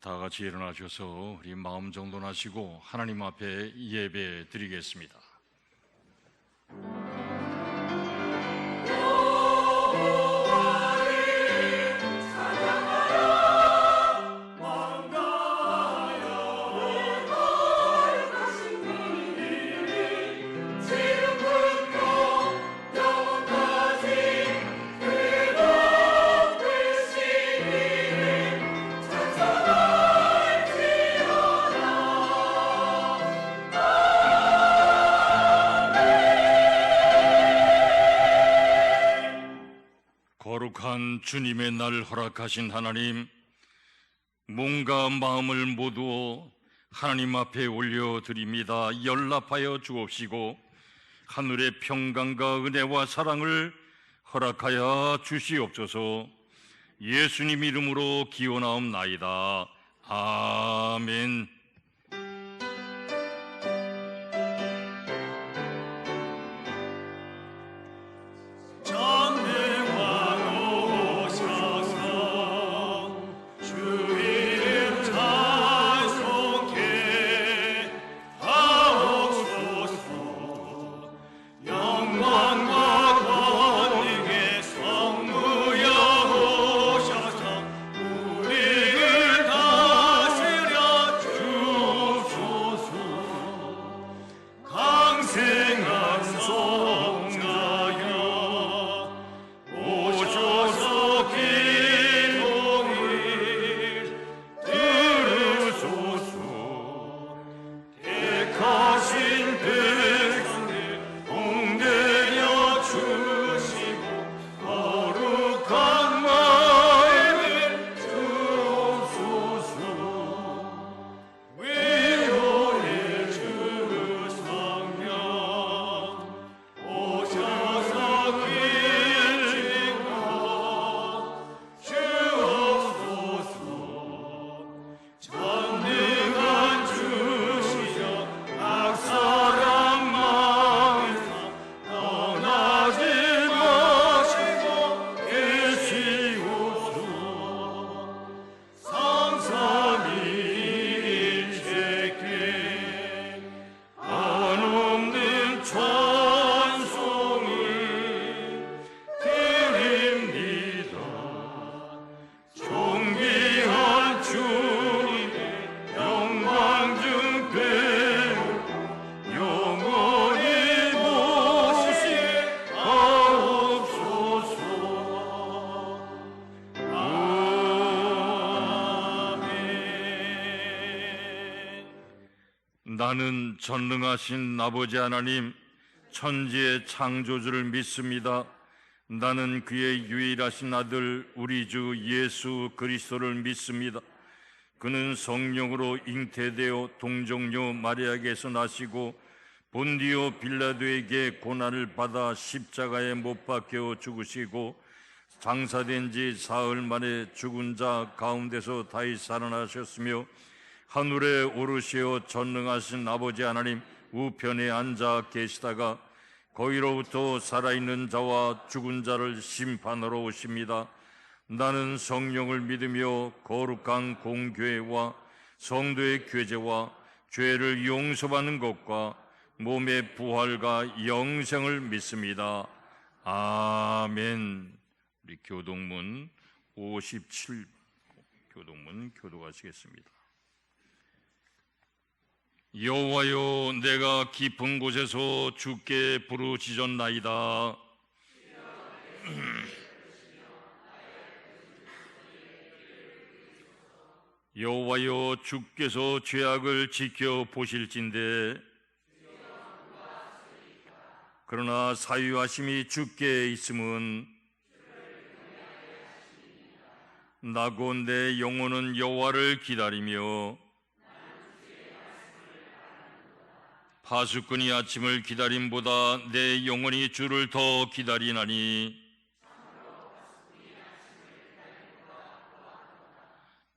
다 같이 일어나셔서 우리 마음 정돈하시고 하나님 앞에 예배 드리겠습니다. 거룩한 주님의 날 허락하신 하나님, 몸과 마음을 모두 하나님 앞에 올려드립니다. 연락하여 주옵시고 하늘의 평강과 은혜와 사랑을 허락하여 주시옵소서. 예수님 이름으로 기원하옵나이다. 아멘. 나는 전능하신 아버지 하나님, 천지의 창조주를 믿습니다. 나는 그의 유일하신 아들 우리 주 예수 그리스도를 믿습니다. 그는 성령으로 잉태되어 동정녀 마리아에게서 나시고 본디오 빌라도에게 고난을 받아 십자가에 못 박혀 죽으시고 장사된 지 사흘 만에 죽은 자 가운데서 다시 살아나셨으며 하늘에 오르시어 전능하신 아버지 하나님 우편에 앉아 계시다가 거기로부터 살아있는 자와 죽은 자를 심판하러 오십니다. 나는 성령을 믿으며 거룩한 공교회와 성도의 교제와 죄를 용서받는 것과 몸의 부활과 영생을 믿습니다. 아멘. 우리 교동문 57 교동문 교독하시겠습니다. 여호와여, 내가 깊은 곳에서 주께 부르짖었나이다. 여호와여, 주께서 죄악을 지켜보실진대 그러나 사유하심이 주께 있음은 나고 내 영혼은 여호와를 기다리며 파수꾼이 아침을 기다림보다 내 영혼이 주를 더 기다리나니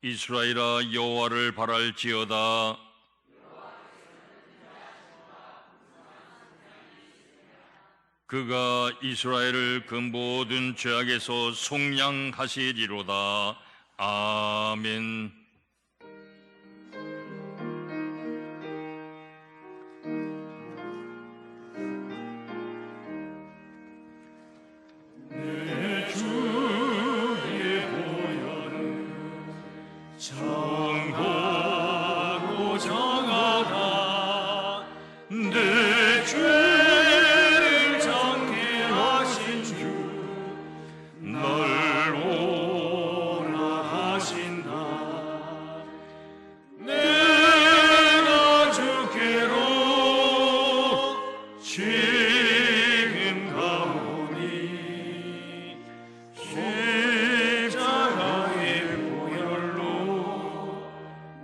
이스라엘아, 여호와를 바랄지어다. 그가 이스라엘을 그 모든 죄악에서 속량하시리로다. 아멘. 정하고 정하다 내 죄를 정케 하신 주 널 오라 하신다. 내가 주께로 지금 가오니 십자가의 보혈로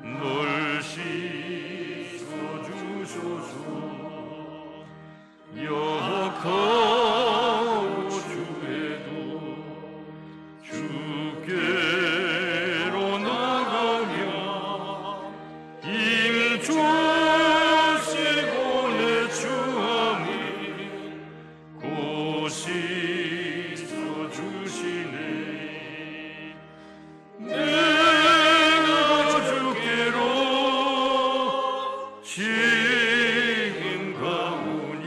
널 씻어주소서. 역하고 주에도 주께로 나가며 힘주시고 내 주함이 곧 씻어주시네. 내가 주께로 지금 가오니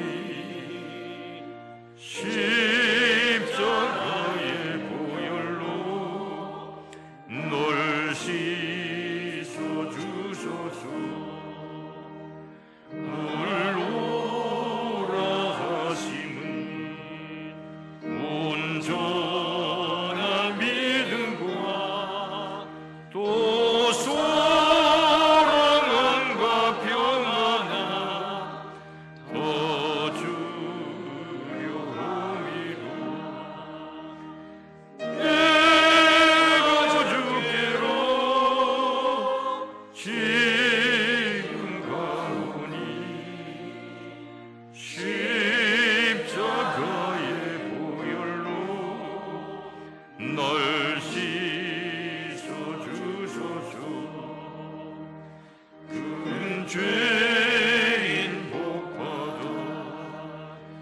십자가의 보혈로 널 씻어주소서. 물 오라 하심은 온전한 믿음과 또 소망과 평안을 더 주려 함이로. 내가 주께로 지금 가오니 십자가의 보혈로 널 씻어주소서. 큰 죄인 복받아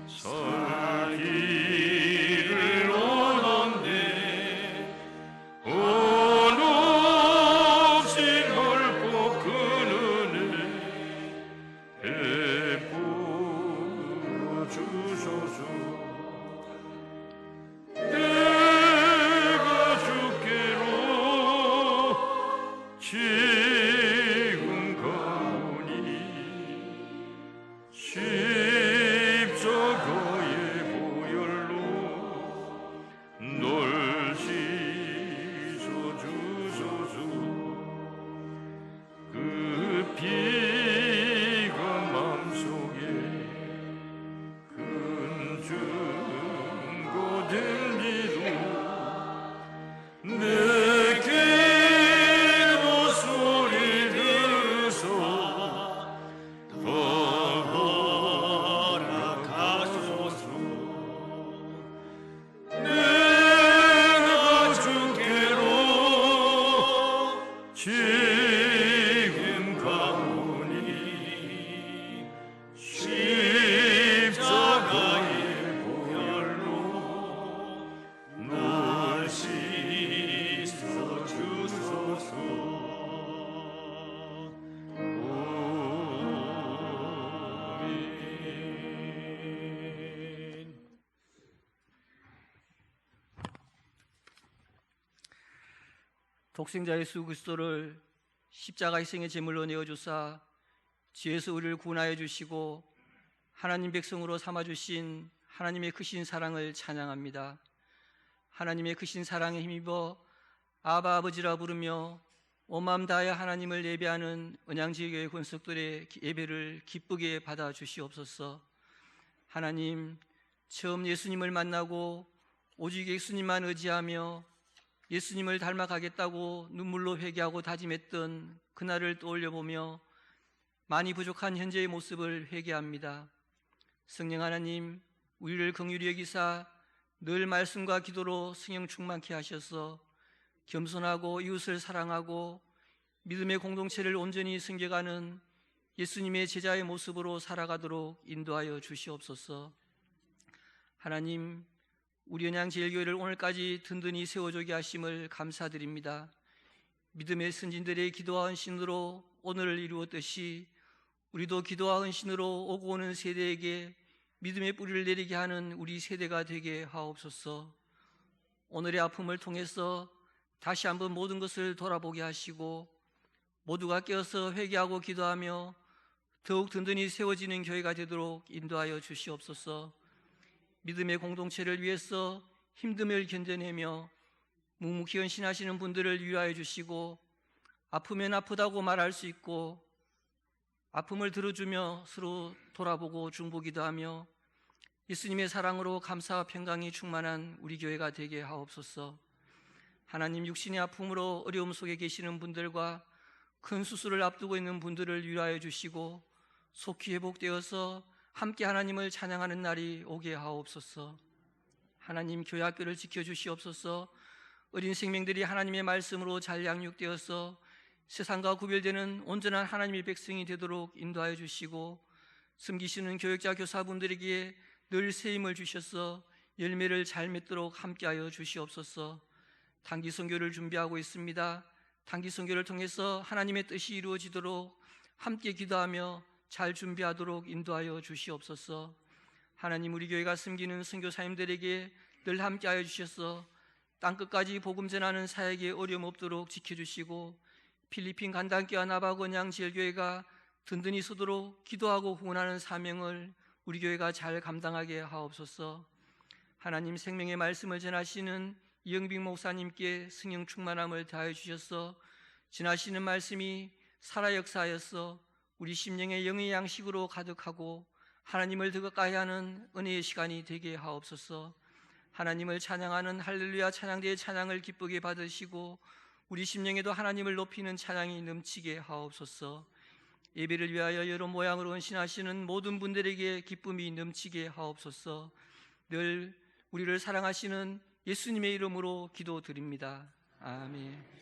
살기를 원한데 한없이 넓고 큰 은혜 베풀어 주소서. 내가 주께로 지금 가오니 십자가의 보혈로 널 씻어주소서. 그 피가 맘속에 큰 증거 된지도 내게 기도 소리 들으소 더 허락하소서. 내가 주께로 지금 가오니 십자가의 보혈로 널 씻어주소서. 아멘. 독생자 예수 그리스도를 십자가 희생의 제물로 내어주사 죄에서 우리를 구원하여 주시고 하나님 백성으로 삼아주신 하나님의 크신 사랑을 찬양합니다. 하나님의 크신 사랑에 힘입어 아바 아버지라 부르며 온 마음 다하여 하나님을 예배하는 은양지교회 권속들의 예배를 기쁘게 받아 주시옵소서. 하나님, 처음 예수님을 만나고 오직 예수님만 의지하며 예수님을 닮아가겠다고 눈물로 회개하고 다짐했던 그날을 떠올려보며 많이 부족한 현재의 모습을 회개합니다. 성령 하나님, 우리를 긍휼히 여기사 늘 말씀과 기도로 성령 충만케 하셔서 겸손하고 이웃을 사랑하고 믿음의 공동체를 온전히 섬겨가는 예수님의 제자의 모습으로 살아가도록 인도하여 주시옵소서. 하나님, 우리 은양제일교회를 오늘까지 든든히 세워주게 하심을 감사드립니다. 믿음의 선진들의 기도와 헌신으로 오늘을 이루었듯이 우리도 기도와 헌신으로 오고 오는 세대에게 믿음의 뿌리를 내리게 하는 우리 세대가 되게 하옵소서. 오늘의 아픔을 통해서 다시 한번 모든 것을 돌아보게 하시고 모두가 깨어서 회개하고 기도하며 더욱 든든히 세워지는 교회가 되도록 인도하여 주시옵소서. 믿음의 공동체를 위해서 힘듦을 견뎌내며 묵묵히 헌신하시는 분들을 위로하여 주시고 아프면 아프다고 말할 수 있고 아픔을 들어주며 서로 돌아보고 중보기도 하며 예수님의 사랑으로 감사와 평강이 충만한 우리 교회가 되게 하옵소서. 하나님, 육신의 아픔으로 어려움 속에 계시는 분들과 큰 수술을 앞두고 있는 분들을 위로하여 주시고 속히 회복되어서 함께 하나님을 찬양하는 날이 오게 하옵소서. 하나님, 교회 학교를 지켜주시옵소서. 어린 생명들이 하나님의 말씀으로 잘 양육되어서 세상과 구별되는 온전한 하나님의 백성이 되도록 인도하여 주시고 섬기시는 교육자 교사분들에게 늘 새 힘을 주셔서 열매를 잘 맺도록 함께하여 주시옵소서. 단기 선교를 준비하고 있습니다. 단기 선교를 통해서 하나님의 뜻이 이루어지도록 함께 기도하며 잘 준비하도록 인도하여 주시옵소서. 하나님, 우리 교회가 섬기는 선교사님들에게 늘 함께하여 주셔서 땅끝까지 복음 전하는 사역에 어려움 없도록 지켜주시고 필리핀 간단교와 나바곤양 지엘교회가 든든히 서도록 기도하고 후원하는 사명을 우리 교회가 잘 감당하게 하옵소서. 하나님, 생명의 말씀을 전하시는 이영빈 목사님께 성령 충만함을 더하여 주셔서 지나시는 말씀이 살아 역사하여서 우리 심령의 영의 양식으로 가득하고 하나님을 더 가까이 하는 은혜의 시간이 되게 하옵소서. 하나님을 찬양하는 할렐루야 찬양대의 찬양을 기쁘게 받으시고 우리 심령에도 하나님을 높이는 찬양이 넘치게 하옵소서. 예배를 위하여 여러 모양으로 헌신하시는 모든 분들에게 기쁨이 넘치게 하옵소서. 늘 우리를 사랑하시는 예수님의 이름으로 기도드립니다. 아멘.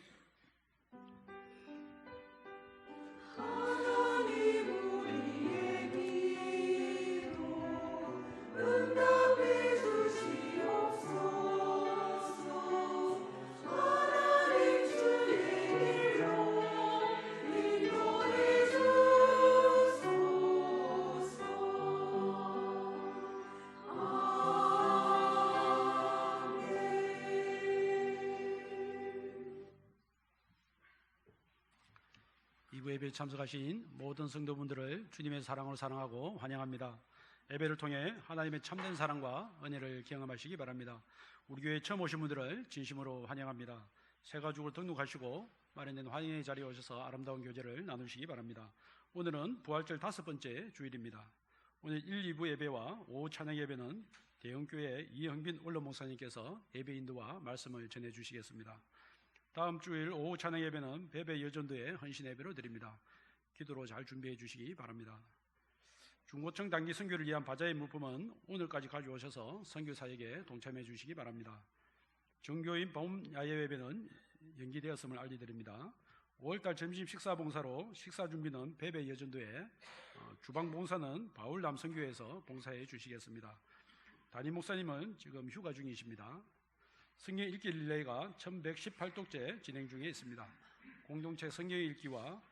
예배에 참석하신 모든 성도분들을 주님의 사랑으로 사랑하고 환영합니다. 예배를 통해 하나님의 참된 사랑과 은혜를 경험하시기 바랍니다. 우리 교회에 처음 오신 분들을 진심으로 환영합니다. 새 가족을 등록하시고 마련된 환영의 자리에 오셔서 아름다운 교제를 나누시기 바랍니다. 오늘은 부활절 5번째 주일입니다. 오늘 1, 2부 예배와 오후 찬양 예배는 대형교회 이형빈 원로 목사님께서 예배 인도와 말씀을 전해주시겠습니다. 다음 주일 오후 찬양 예배는 베베 여전도의 헌신 예배로 드립니다. 기도로 잘 준비해 주시기 바랍니다. 중고청 단기 선교를 위한 바자의 물품은 오늘까지 가져오셔서 선교 사역에 동참해 주시기 바랍니다. 정교인 봄 야외 예배는 연기되었음을 알려드립니다. 5월달 점심 식사 봉사로 식사 준비는 베베 여전도에, 주방 봉사는 바울남 선교회에서 봉사해 주시겠습니다. 담임 목사님은 지금 휴가 중이십니다. 성경 읽기 릴레이가 1118독째 진행 중에 있습니다. 공동체 성경 읽기와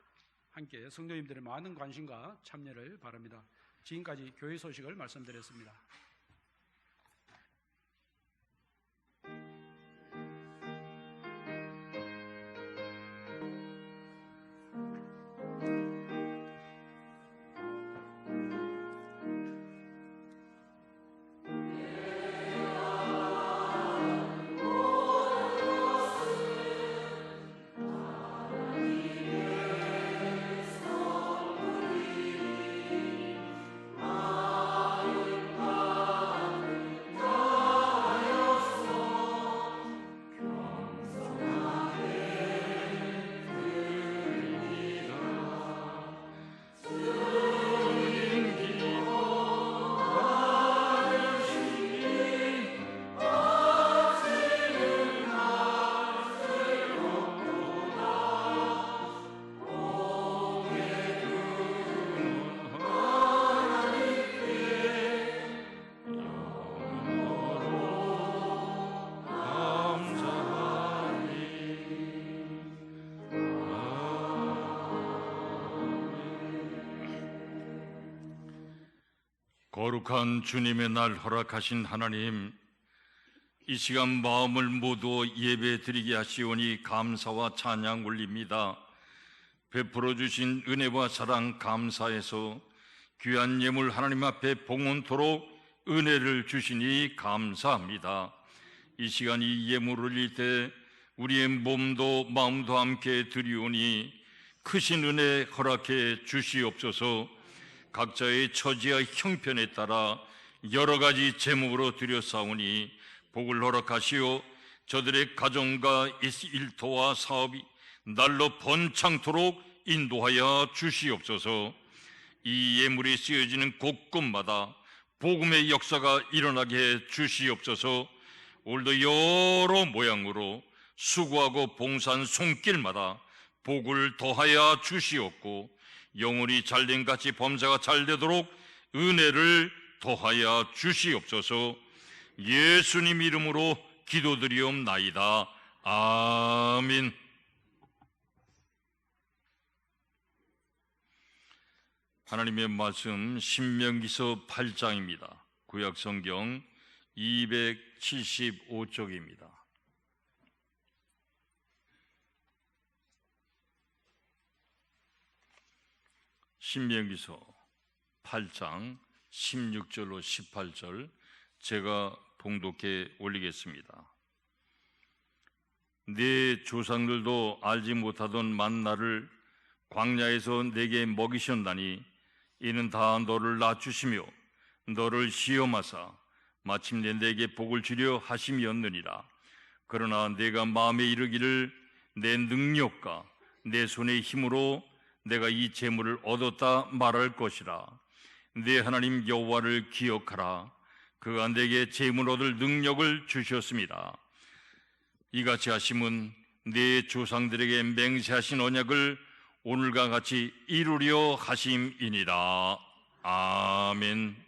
함께 성도님들의 많은 관심과 참여를 바랍니다. 지금까지 교회 소식을 말씀드렸습니다. 거룩한 주님의 날 허락하신 하나님, 이 시간 마음을 모두 예배 드리게 하시오니 감사와 찬양 올립니다. 베풀어 주신 은혜와 사랑 감사해서 귀한 예물 하나님 앞에 봉헌토록 은혜를 주시니 감사합니다. 이 시간 이 예물을 올릴 때 우리의 몸도 마음도 함께 드리오니 크신 은혜 허락해 주시옵소서. 각자의 처지와 형편에 따라 여러 가지 제목으로 드렸사오니 복을 허락하시오. 저들의 가정과 일터와 사업이 날로 번창토록 인도하여 주시옵소서. 이 예물이 쓰여지는 곳곳마다 복음의 역사가 일어나게 해 주시옵소서. 오늘도 여러 모양으로 수고하고 봉사한 손길마다 복을 더하여 주시옵고 영혼이 잘된 같이 범사가 잘되도록 은혜를 더하여 주시옵소서. 예수님 이름으로 기도드리옵나이다. 아멘. 하나님의 말씀 신명기서 8장입니다. 구약성경 275쪽입니다. 신명기서 8장 16절로 18절 제가 봉독해 올리겠습니다. 네 조상들도 알지 못하던 만나를 광야에서 내게 먹이셨나니 이는 다 너를 낮추시며 너를 시험하사 마침내 내게 복을 주려 하심이었느니라. 그러나 내가 마음에 이르기를 내 능력과 내 손의 힘으로 내가 이 재물을 얻었다 말할 것이라. 내 하나님 여호와를 기억하라. 그가 내게 재물 얻을 능력을 주셨습니다. 이같이 하심은 내 조상들에게 맹세하신 언약을 오늘과 같이 이루려 하심이니라. 아멘.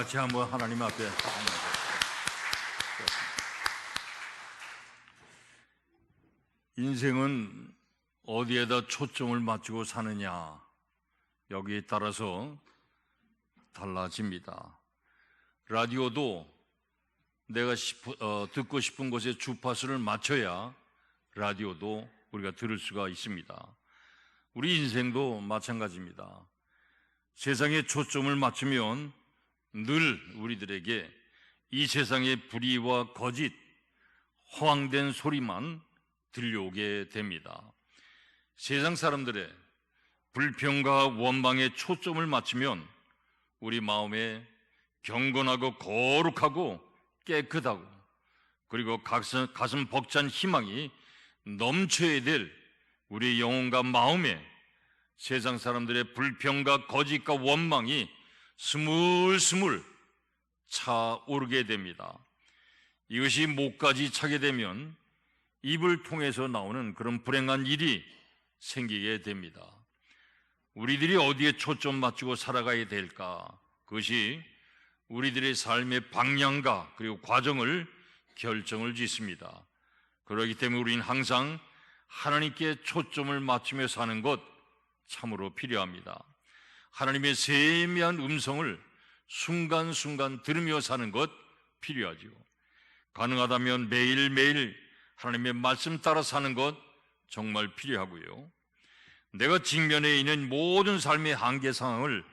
같이 한번 하나님 앞에 인생은 어디에다 초점을 맞추고 사느냐, 여기에 따라서 달라집니다. 라디오도 내가 듣고 싶은 곳에 주파수를 맞춰야 라디오도 우리가 들을 수가 있습니다. 우리 인생도 마찬가지입니다. 세상에 초점을 맞추면 늘 우리들에게 이 세상의 불의와 거짓, 허황된 소리만 들려오게 됩니다. 세상 사람들의 불평과 원망에 초점을 맞추면 우리 마음에 경건하고 거룩하고 깨끗하고 그리고 가슴 벅찬 희망이 넘쳐야 될 우리 영혼과 마음에 세상 사람들의 불평과 거짓과 원망이 스물스물 차오르게 됩니다. 이것이 목까지 차게 되면 입을 통해서 나오는 그런 불행한 일이 생기게 됩니다. 우리들이 어디에 초점 맞추고 살아가야 될까? 그것이 우리들의 삶의 방향과 그리고 과정을 결정을 짓습니다. 그렇기 때문에 우리는 항상 하나님께 초점을 맞추며 사는 것 참으로 필요합니다. 하나님의 세미한 음성을 순간순간 들으며 사는 것 필요하죠. 가능하다면 매일매일 하나님의 말씀 따라 사는 것 정말 필요하고요. 내가 직면해 있는 모든 삶의 한계 상황을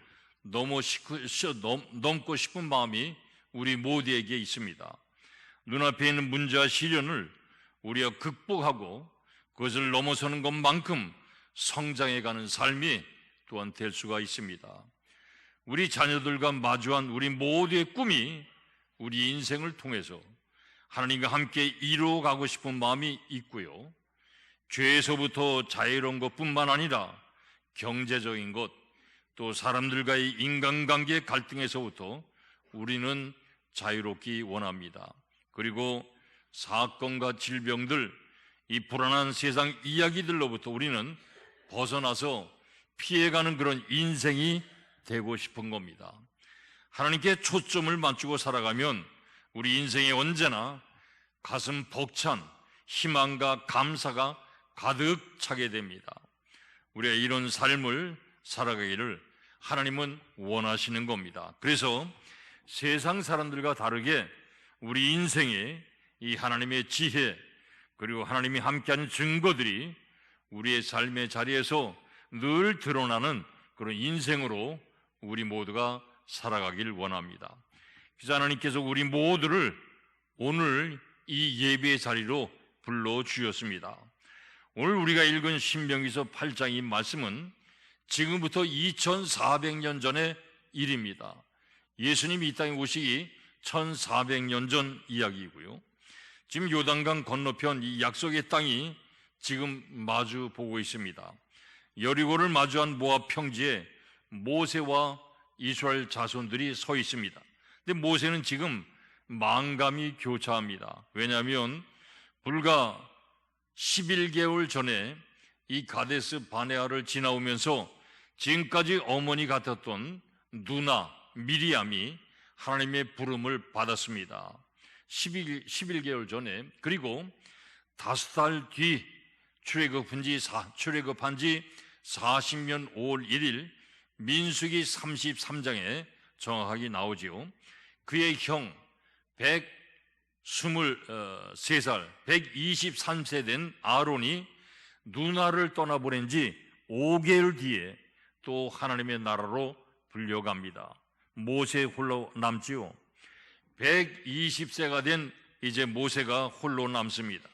넘고 싶은 마음이 우리 모두에게 있습니다. 눈앞에 있는 문제와 시련을 우리가 극복하고 그것을 넘어서는 것만큼 성장해가는 삶이 또한 될 수가 있습니다. 우리 자녀들과 마주한 우리 모두의 꿈이 우리 인생을 통해서 하나님과 함께 이루어가고 싶은 마음이 있고요. 죄에서부터 자유로운 것뿐만 아니라 경제적인 것, 또 사람들과의 인간관계 갈등에서부터 우리는 자유롭기 원합니다. 그리고 사건과 질병들, 이 불안한 세상 이야기들로부터 우리는 벗어나서 피해가는 그런 인생이 되고 싶은 겁니다. 하나님께 초점을 맞추고 살아가면 우리 인생에 언제나 가슴 벅찬 희망과 감사가 가득 차게 됩니다. 우리가 이런 삶을 살아가기를 하나님은 원하시는 겁니다. 그래서 세상 사람들과 다르게 우리 인생에 이 하나님의 지혜 그리고 하나님이 함께하는 증거들이 우리의 삶의 자리에서 늘 드러나는 그런 인생으로 우리 모두가 살아가길 원합니다. 그래서 하나님께서 우리 모두를 오늘 이 예배의 자리로 불러주셨습니다. 오늘 우리가 읽은 신명기서 8장 이 말씀은 지금부터 2400년 전의 일입니다. 예수님이 이 땅에 오시기 1400년 전 이야기이고요. 지금 요단강 건너편 이 약속의 땅이 지금 마주 보고 있습니다. 여리고를 마주한 모압 평지에 모세와 이스라엘 자손들이 서 있습니다. 근데 모세는 지금 만감이 교차합니다. 왜냐하면 불과 11개월 전에 이 가데스 바네아를 지나오면서 지금까지 어머니 같았던 누나 미리암이 하나님의 부름을 받았습니다. 11개월 전에. 그리고 5달 뒤 출애굽한 지 40년 5월 1일 민수기 33장에 정확하게 나오지요. 그의 형 123살 123세 된 아론이 누나를 떠나보낸 지 5개월 뒤에 또 하나님의 나라로 불려갑니다. 모세 홀로 남지요. 120세가 된 이제 모세가 홀로 남습니다.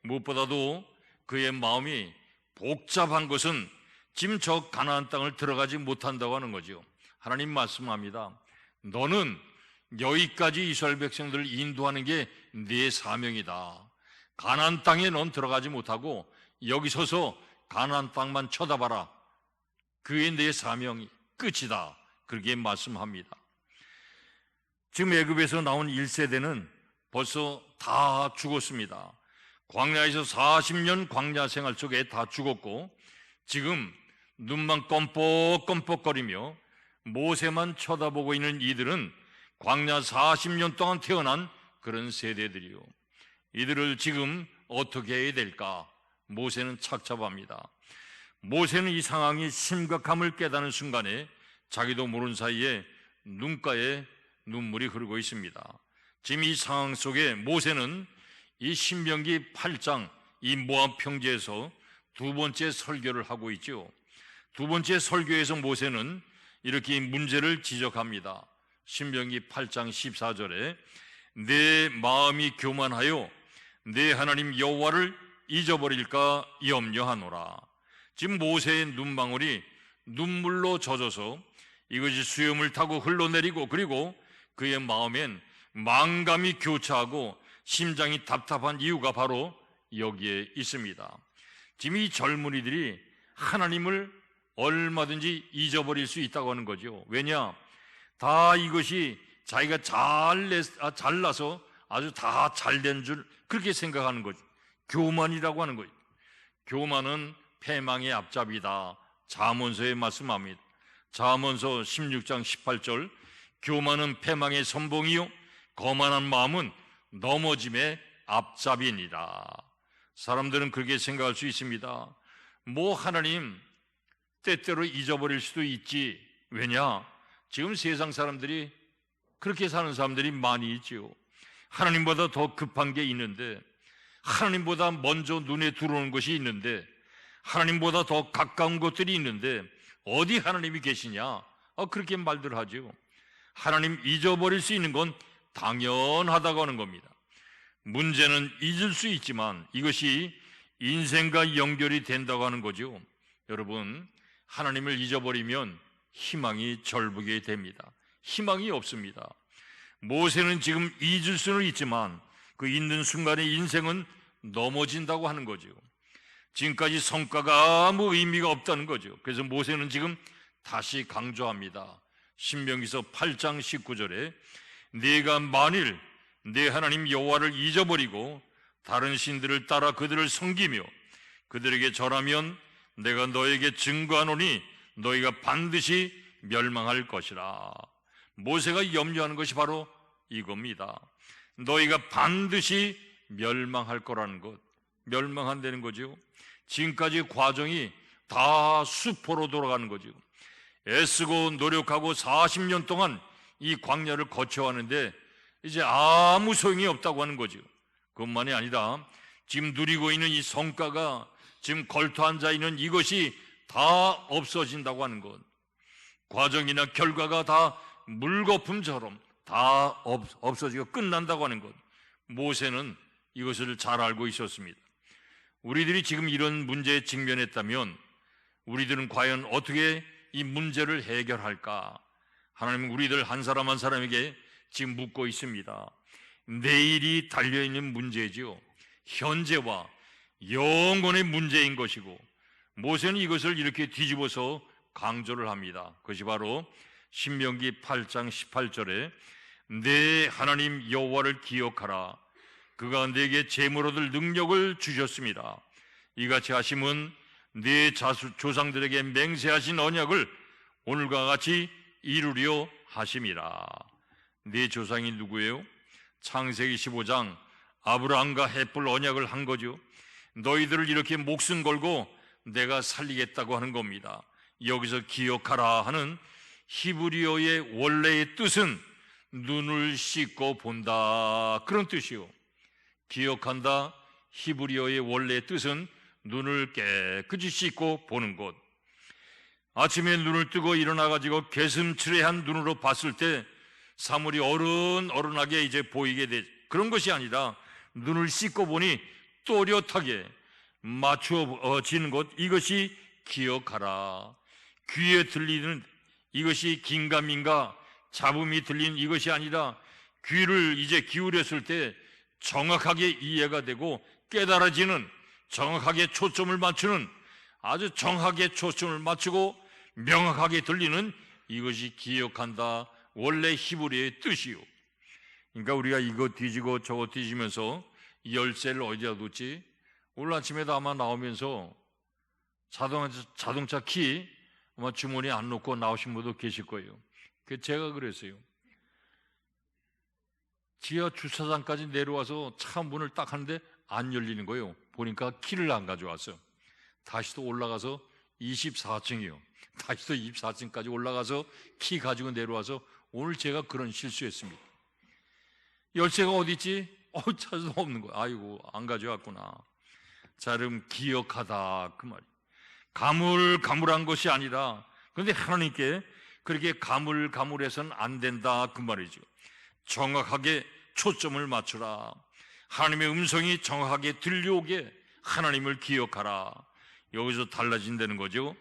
무엇보다도 그의 마음이 복잡한 것은 지금 저 가나안 땅을 들어가지 못한다고 하는 거죠. 하나님 말씀합니다. 너는 여기까지 이스라엘 백성들을 인도하는 게 네 사명이다. 가나안 땅에 넌 들어가지 못하고 여기 서서 가나안 땅만 쳐다봐라. 그게 내 사명이 끝이다. 그렇게 말씀합니다. 지금 애굽에서 나온 1세대는 벌써 다 죽었습니다. 광야에서 40년 광야 생활 속에 다 죽었고 지금 눈만 껌뻑껌뻑거리며 모세만 쳐다보고 있는 이들은 광야 40년 동안 태어난 그런 세대들이요. 이들을 지금 어떻게 해야 될까? 모세는 착잡합니다. 모세는 이 상황이 심각함을 깨닫는 순간에 자기도 모르는 사이에 눈가에 눈물이 흐르고 있습니다. 지금 이 상황 속에 모세는 이 신명기 8장 이 모압 평지에서 두 번째 설교를 하고 있죠. 두 번째 설교에서 모세는 이렇게 이 문제를 지적합니다. 신명기 8장 14절에 내 마음이 교만하여 내 하나님 여호와를 잊어버릴까 염려하노라. 지금 모세의 눈망울이 눈물로 젖어서 이것이 수염을 타고 흘러내리고 그리고 그의 마음엔 망감이 교차하고 심장이 답답한 이유가 바로 여기에 있습니다. 지금 이 젊은이들이 하나님을 얼마든지 잊어버릴 수 있다고 하는 거죠. 왜냐? 다 이것이 자기가 잘나서 아주 다 잘된 줄 그렇게 생각하는 거죠. 교만이라고 하는 거죠. 교만은 패망의 앞잡이다. 잠언서에 말씀합니다. 잠언서 16장 18절 교만은 패망의 선봉이요 거만한 마음은 넘어짐의 앞잡이니라. 사람들은 그렇게 생각할 수 있습니다. 뭐 하나님 때때로 잊어버릴 수도 있지. 왜냐? 지금 세상 사람들이 그렇게 사는 사람들이 많이 있지요. 하나님보다 더 급한 게 있는데, 하나님보다 먼저 눈에 들어오는 것이 있는데, 하나님보다 더 가까운 것들이 있는데 어디 하나님이 계시냐? 그렇게 말들 하죠. 하나님 잊어버릴 수 있는 건 당연하다고 하는 겁니다. 문제는 잊을 수 있지만 이것이 인생과 연결이 된다고 하는 거죠. 여러분, 하나님을 잊어버리면 희망이 절부게 됩니다. 희망이 없습니다. 모세는 지금 잊을 수는 있지만 그 잊는 순간에 인생은 넘어진다고 하는 거죠. 지금까지 성과가 아무 의미가 없다는 거죠. 그래서 모세는 지금 다시 강조합니다. 신명기서 8장 19절에 네가 만일 내 하나님 여호와를 잊어버리고 다른 신들을 따라 그들을 섬기며 그들에게 절하면 내가 너에게 증거하노니 너희가 반드시 멸망할 것이라. 모세가 염려하는 것이 바로 이겁니다. 너희가 반드시 멸망할 거라는 것. 멸망한다는 거죠. 지금까지 과정이 다 수포로 돌아가는 거죠. 애쓰고 노력하고 40년 동안 이 광야를 거쳐왔는데 이제 아무 소용이 없다고 하는 거죠. 그것만이 아니라 지금 누리고 있는 이 성과가 지금 걸터 앉아 있는 이것이 다 없어진다고 하는 것. 과정이나 결과가 다 물거품처럼 다 없어지고 끝난다고 하는 것. 모세는 이것을 잘 알고 있었습니다. 우리들이 지금 이런 문제에 직면했다면 우리들은 과연 어떻게 이 문제를 해결할까? 하나님은 우리들 한 사람 한 사람에게 지금 묻고 있습니다. 내일이 달려있는 문제지요. 현재와 영원의 문제인 것이고 모세는 이것을 이렇게 뒤집어서 강조를 합니다. 그것이 바로 신명기 8장 18절에 내 하나님 여호와를 기억하라. 그가 내게 재물 얻을 능력을 주셨습니다. 이같이 하심은 네 조상들에게 맹세하신 언약을 오늘과 같이 이루려 하심이라. 네 조상이 누구예요? 창세기 15장 아브라함과 헷불 언약을 한 거죠. 너희들을 이렇게 목숨 걸고 내가 살리겠다고 하는 겁니다. 여기서 기억하라 하는 히브리어의 원래의 뜻은 눈을 씻고 본다, 그런 뜻이요. 기억한다, 히브리어의 원래의 뜻은 눈을 깨끗이 씻고 보는 것. 아침에 눈을 뜨고 일어나가지고 개슴츠레한 눈으로 봤을 때 사물이 어른하게 이제 보이게 돼. 그런 것이 아니라 눈을 씻고 보니 또렷하게 맞춰지는 것, 이것이 기억하라. 귀에 들리는 이것이 긴가민가 잡음이 들리는 이것이 아니라 귀를 이제 기울였을 때 정확하게 이해가 되고 깨달아지는, 정확하게 초점을 맞추는, 아주 정확하게 초점을 맞추고 명확하게 들리는 이것이 기억한다, 원래 히브리어의 뜻이요. 그러니까 우리가 이거 뒤지고 저거 뒤지면서 열쇠를 어디다 뒀지? 오늘 아침에도 아마 나오면서 자동차 키 아마 주머니에 안 놓고 나오신 분도 계실 거예요. 제가 그랬어요. 지하 주차장까지 내려와서 차 문을 딱 하는데 안 열리는 거예요. 보니까 키를 안 가져왔어요. 다시 또 올라가서 24층이요. 다시 또 24층까지 올라가서 키 가지고 내려와서 오늘 제가 그런 실수했습니다. 열쇠가 어디 있지? 찾아도 없는 거야. 아이고, 안 가져왔구나. 자, 그럼 기억하다 그 말이에요. 가물가물한 것이 아니라, 그런데 하나님께 그렇게 가물가물해서는 안 된다 그 말이죠. 정확하게 초점을 맞추라. 하나님의 음성이 정확하게 들려오게 하나님을 기억하라. 여기서 달라진다는 거죠.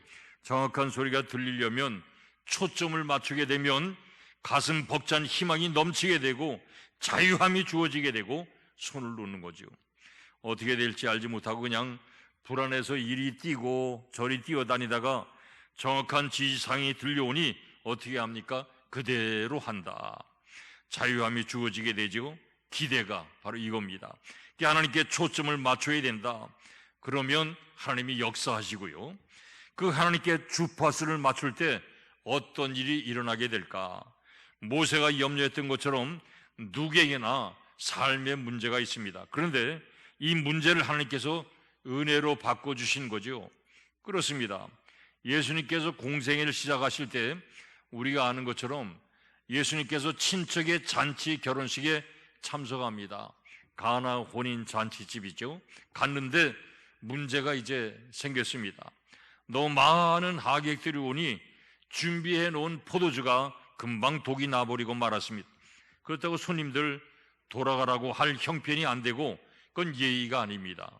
정확한 소리가 들리려면 초점을 맞추게 되면 가슴 벅찬 희망이 넘치게 되고 자유함이 주어지게 되고 손을 놓는 거죠. 어떻게 될지 알지 못하고 그냥 불안해서 이리 뛰고 저리 뛰어다니다가 정확한 지시사항이 들려오니 어떻게 합니까? 그대로 한다. 자유함이 주어지게 되죠. 기대가 바로 이겁니다. 하나님께 초점을 맞춰야 된다. 그러면 하나님이 역사하시고요. 그 하나님께 주파수를 맞출 때 어떤 일이 일어나게 될까? 모세가 염려했던 것처럼 누구에게나 삶의 문제가 있습니다. 그런데 이 문제를 하나님께서 은혜로 바꿔주신 거죠. 그렇습니다. 예수님께서 공생애를 시작하실 때 우리가 아는 것처럼 예수님께서 친척의 잔치 결혼식에 참석합니다. 가나 혼인 잔치집이죠. 갔는데 문제가 이제 생겼습니다. 너무 많은 하객들이 오니 준비해 놓은 포도주가 금방 독이 나버리고 말았습니다. 그렇다고 손님들 돌아가라고 할 형편이 안 되고 그건 예의가 아닙니다.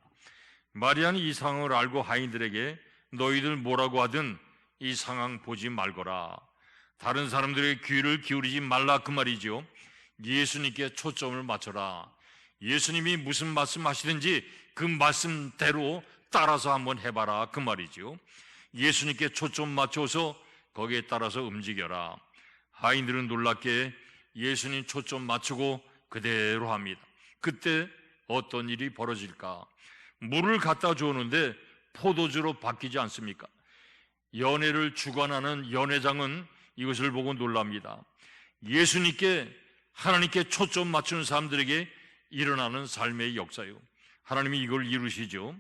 마리아는 이 상황을 알고 하인들에게 너희들 뭐라고 하든 이 상황 보지 말거라. 다른 사람들의 귀를 기울이지 말라 그 말이죠. 예수님께 초점을 맞춰라. 예수님이 무슨 말씀 하시든지 그 말씀대로 따라서 한번 해봐라 그 말이죠. 예수님께 초점 맞춰서 거기에 따라서 움직여라. 하인들은 놀랍게 예수님 초점 맞추고 그대로 합니다. 그때 어떤 일이 벌어질까? 물을 갖다 주었는데 포도주로 바뀌지 않습니까? 연회를 주관하는 연회장은 이것을 보고 놀랍니다. 예수님께 하나님께 초점 맞추는 사람들에게 일어나는 삶의 역사요. 하나님이 이걸 이루시죠.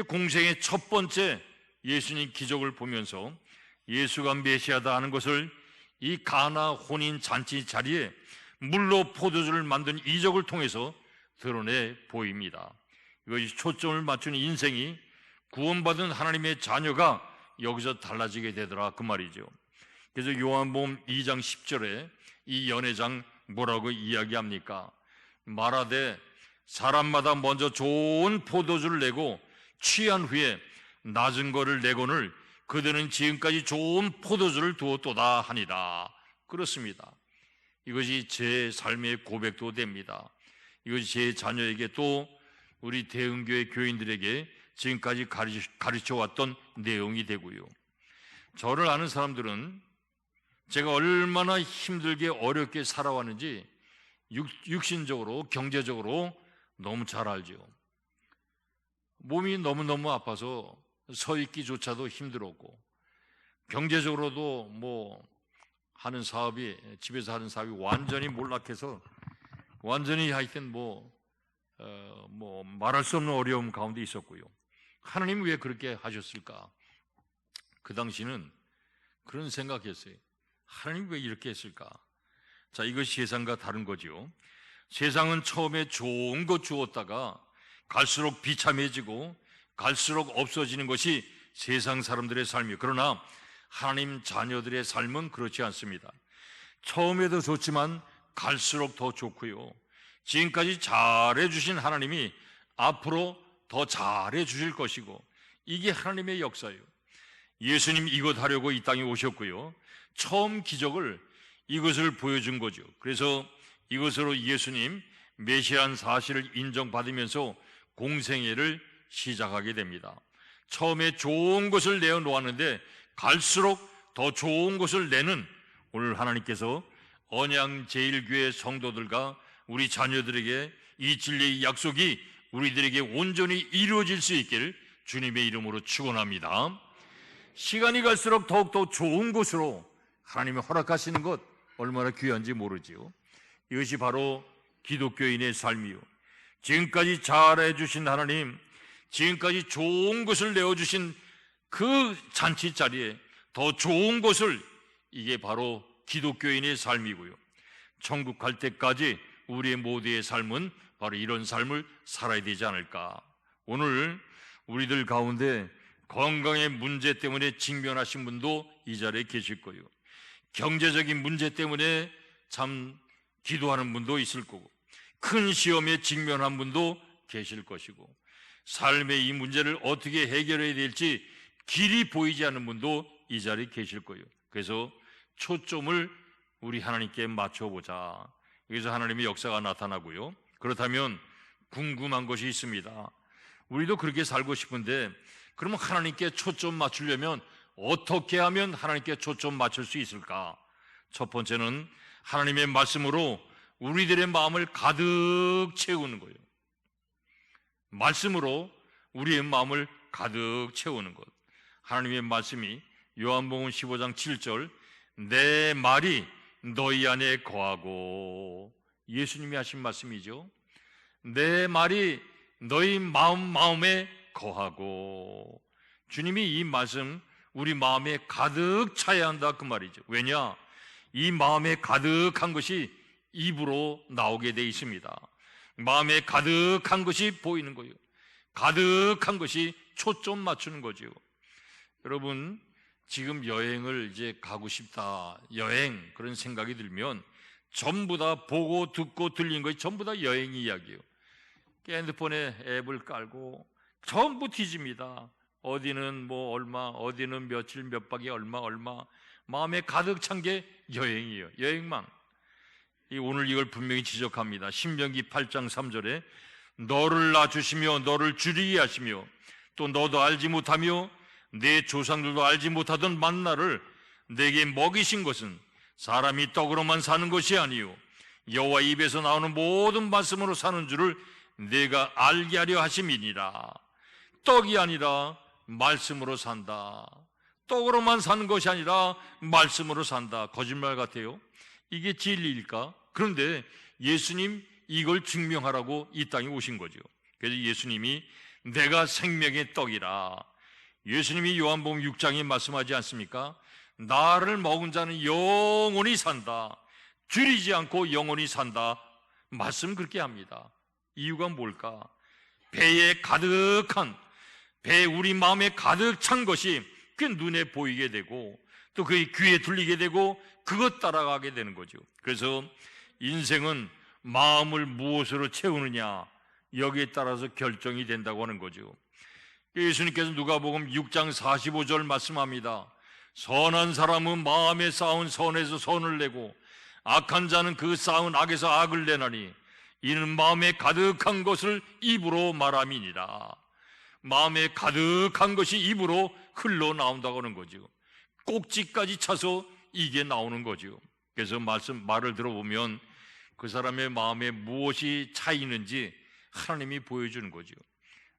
공생의 첫 번째 예수님 기적을 보면서 예수가 메시아다 하는 것을 이 가나 혼인 잔치 자리에 물로 포도주를 만든 이적을 통해서 드러내 보입니다. 이것이 초점을 맞추는 인생이 구원받은 하나님의 자녀가 여기서 달라지게 되더라 그 말이죠. 그래서 요한복음 2장 10절에 이 연회장 뭐라고 이야기합니까? 말하되 사람마다 먼저 좋은 포도주를 내고 취한 후에 낮은 거를 내거늘 그들은 지금까지 좋은 포도주를 두었도다 하니라. 그렇습니다. 이것이 제 삶의 고백도 됩니다. 이것이 제 자녀에게 또 우리 대흥교회 교인들에게 지금까지 가르쳐왔던 내용이 되고요. 저를 아는 사람들은 제가 얼마나 힘들게 어렵게 살아왔는지 육신적으로 경제적으로 너무 잘 알죠. 몸이 너무너무 아파서 서 있기조차도 힘들었고 경제적으로도 하는 사업이 집에서 하는 사업이 완전히 몰락해서 완전히 하여튼 말할 수 없는 어려움 가운데 있었고요. 하나님 왜 그렇게 하셨을까? 그 당시는 그런 생각했어요. 하나님 왜 이렇게 했을까? 자, 이것이 세상과 다른 거죠. 세상은 처음에 좋은 것 주었다가 갈수록 비참해지고 갈수록 없어지는 것이 세상 사람들의 삶이에요. 그러나 하나님 자녀들의 삶은 그렇지 않습니다. 처음에도 좋지만 갈수록 더 좋고요. 지금까지 잘해주신 하나님이 앞으로 더 잘해주실 것이고 이게 하나님의 역사예요. 예수님 이것 하려고 이 땅에 오셨고요. 처음 기적을 이것을 보여준 거죠. 그래서 이것으로 예수님 메시아한 사실을 인정받으면서 공생애를 시작하게 됩니다. 처음에 좋은 것을 내어놓았는데 갈수록 더 좋은 것을 내는 오늘 하나님께서 언양 제일교회 성도들과 우리 자녀들에게 이 진리의 약속이 우리들에게 온전히 이루어질 수 있기를 주님의 이름으로 축원합니다. 시간이 갈수록 더욱더 좋은 곳으로 하나님이 허락하시는 것 얼마나 귀한지 모르지요. 이것이 바로 기독교인의 삶이요, 지금까지 잘해주신 하나님, 지금까지 좋은 것을 내어주신 그 잔치 자리에 더 좋은 것을, 이게 바로 기독교인의 삶이고요, 천국 갈 때까지 우리의 모두의 삶은 바로 이런 삶을 살아야 되지 않을까. 오늘 우리들 가운데 건강의 문제 때문에 직면하신 분도 이 자리에 계실 거예요. 경제적인 문제 때문에 참 기도하는 분도 있을 거고, 큰 시험에 직면한 분도 계실 것이고, 삶의 이 문제를 어떻게 해결해야 될지 길이 보이지 않는 분도 이 자리에 계실 거예요. 그래서 초점을 우리 하나님께 맞춰보자. 여기서 하나님의 역사가 나타나고요. 그렇다면 궁금한 것이 있습니다. 우리도 그렇게 살고 싶은데, 그러면 하나님께 초점 맞추려면 어떻게 하면 하나님께 초점 맞출 수 있을까? 첫 번째는 하나님의 말씀으로 우리들의 마음을 가득 채우는 거예요. 말씀으로 우리의 마음을 가득 채우는 것. 하나님의 말씀이 요한복음 15장 7절, 내 말이 너희 안에 거하고, 예수님이 하신 말씀이죠. 내 말이 너희 마음에 거하고. 주님이 이 말씀 우리 마음에 가득 차야 한다, 그 말이죠. 왜냐? 이 마음에 가득한 것이 입으로 나오게 돼 있습니다. 마음에 가득한 것이 보이는 거예요. 가득한 것이 초점 맞추는 거죠. 여러분, 지금 여행을 이제 가고 싶다, 여행, 그런 생각이 들면 전부 다 보고 듣고 들린 것이 전부 다 여행 이야기예요. 핸드폰에 앱을 깔고 전부 뒤집니다. 어디는 뭐 얼마, 어디는 며칠 몇 박에 얼마, 마음에 가득 찬 게 여행이에요. 여행만. 오늘 이걸 분명히 지적합니다. 신명기 8장 3절에 너를 낮추시며 너를 줄이게 하시며 또 너도 알지 못하며 내 조상들도 알지 못하던 만나를 내게 먹이신 것은 사람이 떡으로만 사는 것이 아니요 여호와 입에서 나오는 모든 말씀으로 사는 줄을 내가 알게 하려 하심이니라. 떡이 아니라 말씀으로 산다. 떡으로만 사는 것이 아니라 말씀으로 산다. 거짓말 같아요. 이게 진리일까? 그런데 예수님 이걸 증명하라고 이 땅에 오신 거죠. 그래서 예수님이 내가 생명의 떡이라. 예수님이 요한복음 6장에 말씀하지 않습니까? 나를 먹은 자는 영원히 산다. 줄이지 않고 영원히 산다. 말씀 그렇게 합니다. 이유가 뭘까? 배에 가득한, 우리 마음에 가득 찬 것이 그 눈에 보이게 되고 또 그의 귀에 들리게 되고 그것 따라가게 되는 거죠. 그래서 인생은 마음을 무엇으로 채우느냐, 여기에 따라서 결정이 된다고 하는 거죠. 예수님께서 누가복음 6장 45절 말씀합니다. 선한 사람은 마음에 쌓은 선에서 선을 내고 악한 자는 그 쌓은 악에서 악을 내나니 이는 마음에 가득한 것을 입으로 말함이니라. 마음에 가득한 것이 입으로 흘러나온다고 하는 거죠. 꼭지까지 차서 이게 나오는 거죠. 그래서 말을 들어보면 그 사람의 마음에 무엇이 차 있는지 하나님이 보여주는 거죠.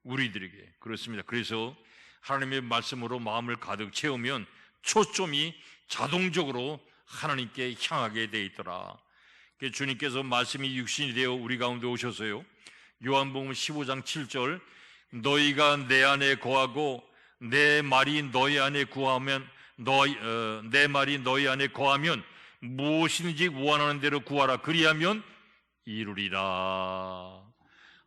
우리들에게. 그렇습니다. 그래서 하나님의 말씀으로 마음을 가득 채우면 초점이 자동적으로 하나님께 향하게 돼 있더라. 주님께서 말씀이 육신이 되어 우리 가운데 오셔서요, 요한복음 15장 7절 너희가 내 안에 거하고 내 말이 너희 안에 내 말이 너희 안에 거하면 무엇이든지 원하는 대로 구하라. 그리하면 이루리라.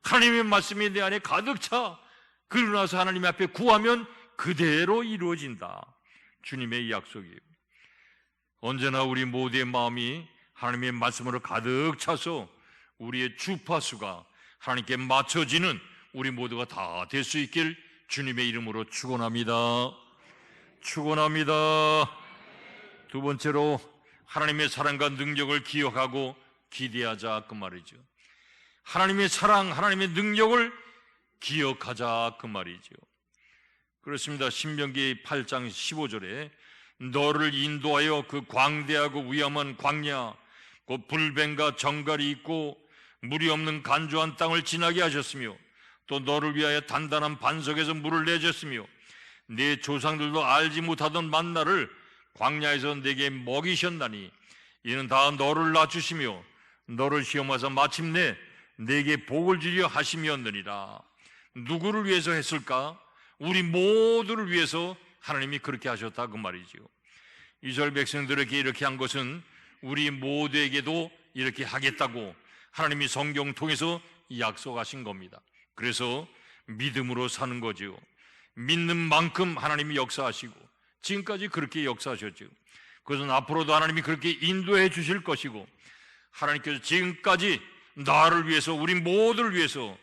하나님의 말씀이 내 안에 가득 차. 그러고 나서 하나님 앞에 구하면 그대로 이루어진다. 주님의 약속이에요. 언제나 우리 모두의 마음이 하나님의 말씀으로 가득 차서 우리의 주파수가 하나님께 맞춰지는 우리 모두가 다 될 수 있길 주님의 이름으로 축원합니다. 축원합니다. 두 번째로 하나님의 사랑과 능력을 기억하고 기대하자, 그 말이죠. 하나님의 사랑, 하나님의 능력을 기억하자, 그 말이죠. 그렇습니다. 신명기 8장 15절에 너를 인도하여 그 광대하고 위험한 광야, 그 불뱀과 정갈이 있고 물이 없는 간조한 땅을 지나게 하셨으며 또 너를 위하여 단단한 반석에서 물을 내줬으며 네 조상들도 알지 못하던 만나를 광야에서 내게 먹이셨나니 이는 다 너를 낮추시며 너를 시험하사 마침내 내게 복을 주려 하심이었느니라. 누구를 위해서 했을까? 우리 모두를 위해서 하나님이 그렇게 하셨다 그 말이지요. 이스라엘 백성들에게 이렇게 한 것은 우리 모두에게도 이렇게 하겠다고 하나님이 성경 통해서 약속하신 겁니다. 그래서 믿음으로 사는 거지요. 믿는 만큼 하나님이 역사하시고 지금까지 그렇게 역사하셨죠. 그것은 앞으로도 하나님이 그렇게 인도해 주실 것이고, 하나님께서 지금까지 나를 위해서, 우리 모두를 위해서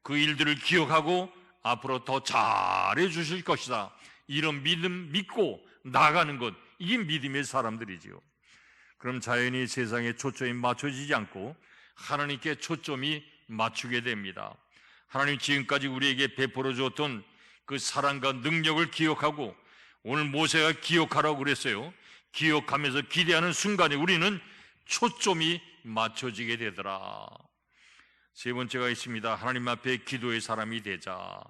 그 일들을 기억하고 앞으로 더 잘해 주실 것이다. 이런 믿음 믿고 나가는 것, 이게 믿음의 사람들이지요. 그럼 자연히 세상에 초점이 맞춰지지 않고 하나님께 초점이 맞추게 됩니다. 하나님 지금까지 우리에게 베풀어 주었던 그 사랑과 능력을 기억하고, 오늘 모세가 기억하라고 그랬어요. 기억하면서 기대하는 순간에 우리는 초점이 맞춰지게 되더라. 세 번째가 있습니다. 하나님 앞에 기도의 사람이 되자.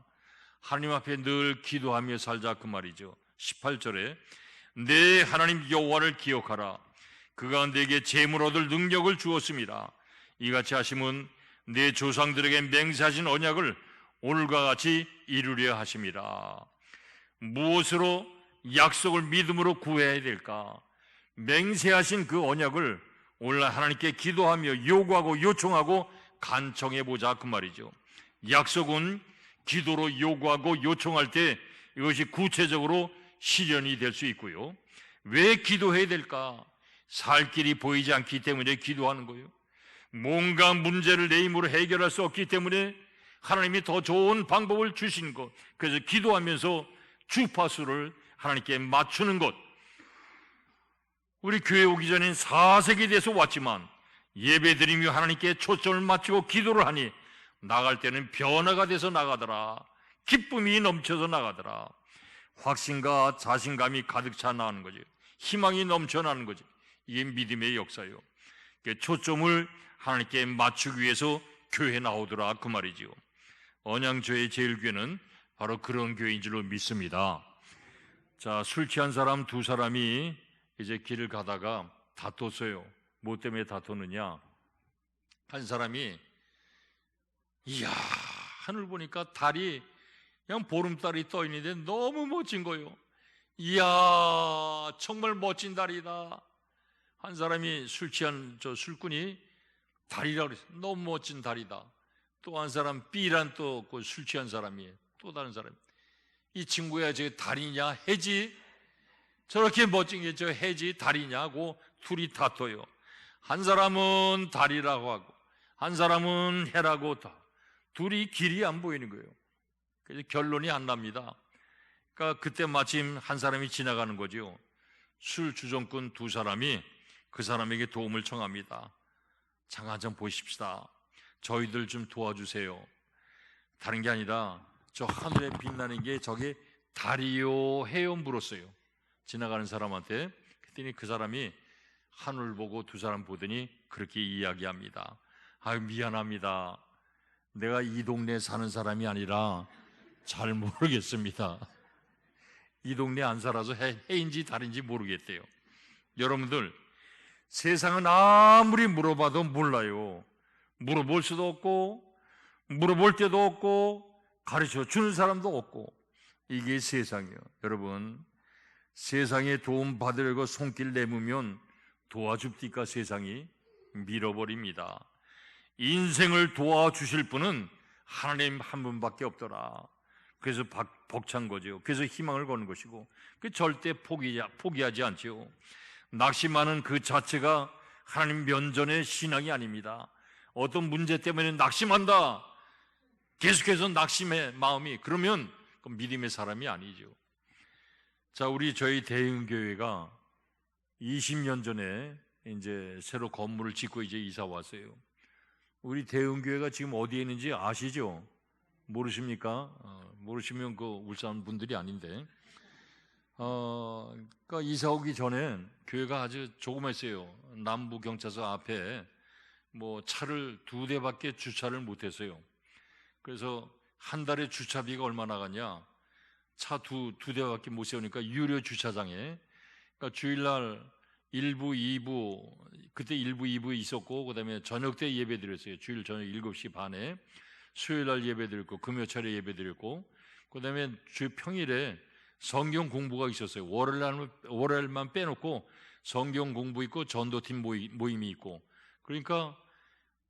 하나님 앞에 늘 기도하며 살자 그 말이죠. 18절에 내 하나님 여호와를 기억하라. 그가 내게 재물 얻을 능력을 주었습니다. 이같이 하심은 내 조상들에게 맹세하신 언약을 오늘과 같이 이루려 하심이라. 무엇으로 약속을 믿음으로 구해야 될까? 맹세하신 그 언약을 오늘 하나님께 기도하며 요구하고 요청하고 간청해 보자 그 말이죠. 약속은 기도로 요구하고 요청할 때 이것이 구체적으로 실현이 될 수 있고요. 왜 기도해야 될까? 살 길이 보이지 않기 때문에 기도하는 거예요. 뭔가 문제를 내 힘으로 해결할 수 없기 때문에 하나님이 더 좋은 방법을 주신 것, 그래서 기도하면서 주파수를 하나님께 맞추는 것. 우리 교회 오기 전엔 4세기 돼서 왔지만 예배드리며 하나님께 초점을 맞추고 기도를 하니 나갈 때는 변화가 돼서 나가더라. 기쁨이 넘쳐서 나가더라. 확신과 자신감이 가득 차 나가는 거죠. 희망이 넘쳐나는 거죠. 이게 믿음의 역사예요. 초점을 하나님께 맞추기 위해서 교회에 나오더라 그 말이죠. 언양교회 제일교회는 바로 그런 교회인 줄로 믿습니다. 자, 술 취한 사람 두 사람이 이제 길을 가다가 다퉜어요. 뭐 때문에 다퉜느냐? 한 사람이 이야, 하늘 보니까 달이 그냥 보름달이 떠 있는데 너무 멋진 거예요. 이야, 정말 멋진 달이다. 한 사람이 술 취한 저 술꾼이 달이라고 그랬어요. 너무 멋진 달이다. 또 한 사람 B란 또 그 술 취한 사람이에요. 또 다른 사람, 이 친구야 저 달이냐 해지, 저렇게 멋진 게 저 해지 달이냐고 둘이 다퉈요. 한 사람은 달이라고 하고 한 사람은 해라고 다 둘이 길이 안 보이는 거예요. 그래서 결론이 안 납니다. 그러니까 그때 마침 한 사람이 지나가는 거죠. 술 주정꾼 두 사람이 그 사람에게 도움을 청합니다. 잠깐 좀 보십시다. 저희들 좀 도와주세요. 다른 게 아니라 저 하늘에 빛나는 게 저게 달이요 해요 물었어요. 지나가는 사람한테. 그랬더니 그 사람이 하늘 보고 두 사람 보더니 그렇게 이야기합니다. 아유, 미안합니다. 내가 이 동네에 사는 사람이 아니라 잘 모르겠습니다. 이 동네 안 살아서 해인지 달인지 모르겠대요. 여러분들, 세상은 아무리 물어봐도 몰라요. 물어볼 수도 없고 물어볼 때도 없고 가르쳐 주는 사람도 없고, 이게 세상이에요. 여러분, 세상에 도움 받으려고 손길 내밀면 도와줍니까? 세상이 밀어버립니다. 인생을 도와주실 분은 하나님 한 분밖에 없더라. 그래서 벅찬 거죠. 그래서 희망을 거는 것이고, 그 절대 포기하지 않죠. 낙심하는 그 자체가 하나님 면전의 신앙이 아닙니다. 어떤 문제 때문에 낙심한다, 계속해서 낙심의 마음이, 그러면 그 믿음의 사람이 아니죠. 자, 저희 대흥교회가 20년 전에 이제 새로 건물을 짓고 이제 이사 왔어요. 우리 대흥교회가 지금 어디에 있는지 아시죠? 모르십니까? 모르시면 그 울산 분들이 아닌데, 그러니까 이사 오기 전에 교회가 아주 조그맸어요. 남부 경찰서 앞에 뭐 차를 2대밖에 주차를 못했어요. 그래서 한 달에 주차비가 얼마 나갔냐? 차 두 대밖에 못 세우니까 유료 주차장에, 그러니까 주일날 1부, 2부, 그때 1부, 2부 있었고, 그 다음에 저녁 때 예배 드렸어요. 주일 저녁 7시 반에. 수요일 날 예배 드렸고, 금요철에 예배 드렸고, 그 다음에 주 평일에 성경 공부가 있었어요. 월요일만 빼놓고 성경 공부 있고, 전도팀 모임이 있고, 그러니까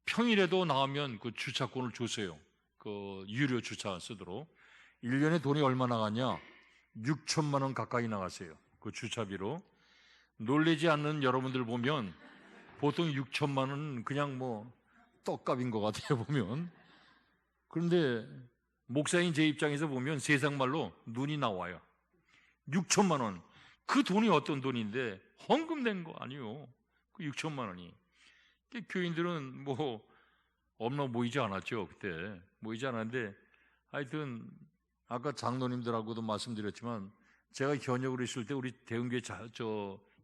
평일에도 나오면 그 주차권을 줬어요. 그 유료 주차 쓰도록. 1년에 돈이 얼마 나갔냐? 6천만 원 가까이 나갔어요. 그 주차비로. 놀라지 않는 여러분들 보면 보통 6천만 원은 그냥 뭐 떡값인 것 같아요, 보면. 그런데 목사인 제 입장에서 보면 세상 말로 눈이 나와요. 6천만 원. 그 돈이 어떤 돈인데 헌금 낸 거 아니에요. 그 6천만 원이. 교인들은 뭐 엄마 모이지 않았죠. 그때 모이지 않았는데, 하여튼 아까 장로님들하고도 말씀드렸지만 제가 현역으로 있을 때 우리 대흥교회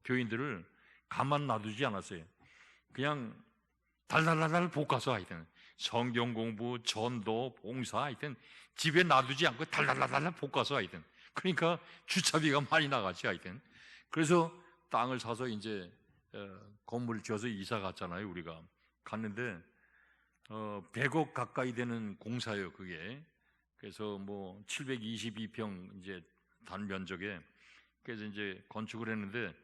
교인들을 가만 놔두지 않았어요. 그냥 달달달달 볶아서 하여튼 성경 공부, 전도, 봉사 하여튼 집에 놔두지 않고 달달달달 볶아서 하여튼, 그러니까 주차비가 많이 나갔지 하여튼. 그래서 땅을 사서 이제 건물을 지어서 이사 갔잖아요. 우리가 갔는데 100억 가까이 되는 공사예요, 그게. 그래서 뭐 722평 이제 단면적에, 그래서 이제 건축을 했는데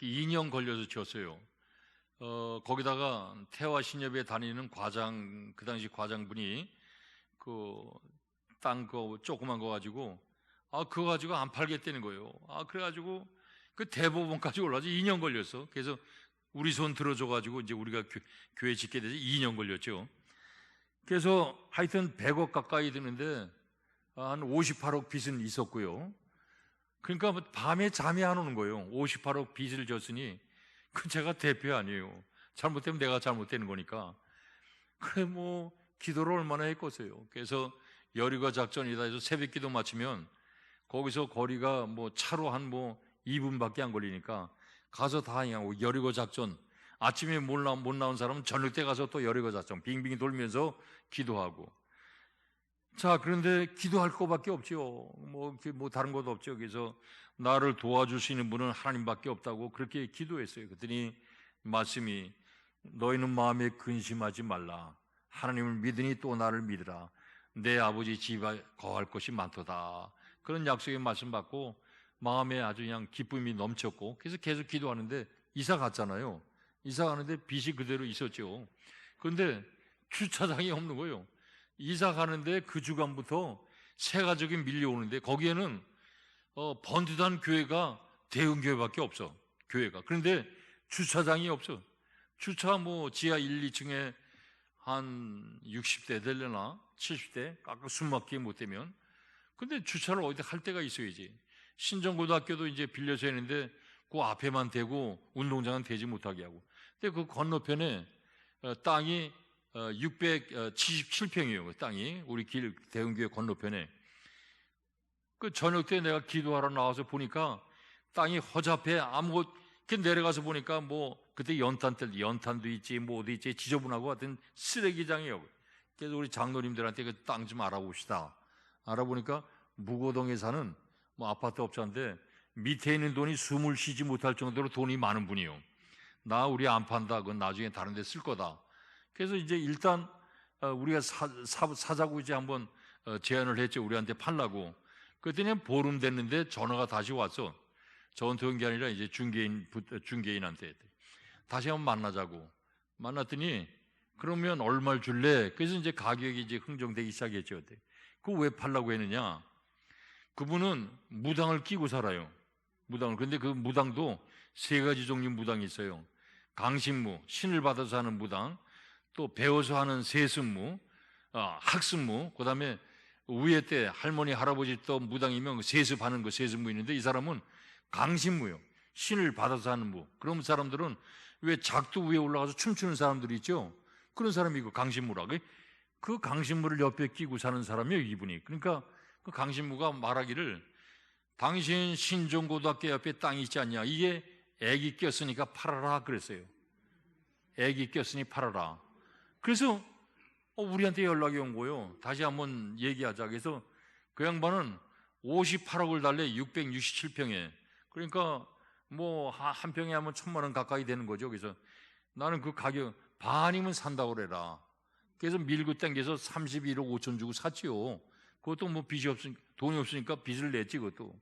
2년 걸려서 지었어요. 거기다가 태화신협에 다니는 과장, 그 당시 과장분이 그 땅 거 조그만 거 가지고 그거 가지고 안 팔겠다는 거예요. 그래가지고 그 대법원까지 올라서 2년 걸렸어. 그래서 우리 손 들어줘가지고 이제 우리가 교회 짓게 돼서 2년 걸렸죠. 그래서 하여튼 100억 가까이 드는데 한 58억 빚은 있었고요. 그러니까 밤에 잠이 안 오는 거예요. 58억 빚을 졌으니 그 제가 대표 아니에요. 잘못되면 내가 잘못되는 거니까. 그래 뭐 기도를 얼마나 했겠어요. 그래서 여리고 작전이다 해서 새벽 기도 마치면 거기서 거리가 뭐 차로 한 뭐 2분밖에 안 걸리니까 가서 다 그냥 여리고 작전, 아침에 못 나온 사람은 저녁 때 가서 또 여리고 작전 빙빙 돌면서 기도하고. 자, 그런데 기도할 거밖에 없죠. 뭐 다른 것도 없죠. 그래서 나를 도와줄 수 있는 분은 하나님밖에 없다고 그렇게 기도했어요. 그랬더니 말씀이, 너희는 마음에 근심하지 말라. 하나님을 믿으니 또 나를 믿으라. 내 아버지 집에 거할 것이 많도다. 그런 약속의 말씀 받고 마음에 아주 그냥 기쁨이 넘쳤고, 그래서 계속 기도하는데 이사 갔잖아요. 이사 가는데 빚이 그대로 있었죠. 그런데 주차장이 없는 거예요. 이사 가는데 그 주간부터 새 가족이 밀려오는데 거기에는 번듯한 교회가 대흥교회밖에 없어. 교회가. 그런데 주차장이 없어. 주차 뭐 지하 1, 2층에 한 60대 되려나 70대 깎아 숨 막히게 못 되면. 근데 주차를 어디 할 데가 있어야지. 신정고등학교도 이제 빌려서 했는데 그 앞에만 대고 운동장은 대지 못하게 하고. 근데 그 건너편에 땅이 677평이에요. 그 땅이 우리 길 대흥교회 건너편에. 그 저녁 때 내가 기도하러 나와서 보니까 땅이 허잡해. 아무것도 내려가서 보니까 뭐 그때 연탄도 있지 뭐 어디 있지 지저분하고 하여튼 쓰레기장이에요. 그래서 우리 장로님들한테 그 땅 좀 알아봅시다. 알아보니까 무고동에 사는 뭐 아파트 업자인데 밑에 있는 돈이 숨을 쉬지 못할 정도로 돈이 많은 분이요. 나 우리 안 판다. 그건 나중에 다른 데 쓸 거다. 그래서 이제 일단 우리가 사자고 이제 한번 제안을 했죠. 우리한테 팔라고. 그랬더니 보름 됐는데 전화가 다시 왔어. 저한테 온 게 아니라 이제 중개인한테 다시 한번 만나자고. 만났더니 그러면 얼마를 줄래? 그래서 이제 가격이 이제 흥정되기 시작했죠. 그거 왜 팔라고 했느냐? 그분은 무당을 끼고 살아요. 무당을. 그런데 그 무당도 세 가지 종류 무당이 있어요. 강신무, 신을 받아서 하는 무당, 또 배워서 하는 세습무, 학습무, 그 다음에 위에 때 할머니, 할아버지 또 무당이면 세습하는 거 세습무 있는데 이 사람은 강신무요. 신을 받아서 하는 무. 그런 사람들은 왜 작두 위에 올라가서 춤추는 사람들이 있죠? 그런 사람이 강신무라고. 그 강신무를 옆에 끼고 사는 사람이에요, 이분이. 그러니까 그 강신무가 말하기를 당신 신정고등학교 옆에 땅이 있지 않냐? 이게 애기 꼈으니까 팔아라 그랬어요. 애기 꼈으니 팔아라. 그래서 우리한테 연락이 온 거예요. 다시 한번 얘기하자. 그래서 그 양반은 58억을 달래 667평에. 그러니까 뭐 한 평에 하면 1,000만 원 가까이 되는 거죠. 그래서 나는 그 가격 반이면 산다고 그래라. 그래서 밀고 땡겨서 31억 5천 주고 샀지요. 그것도 뭐 빚이 없으니까, 돈이 없으니까 빚을 냈지. 그것도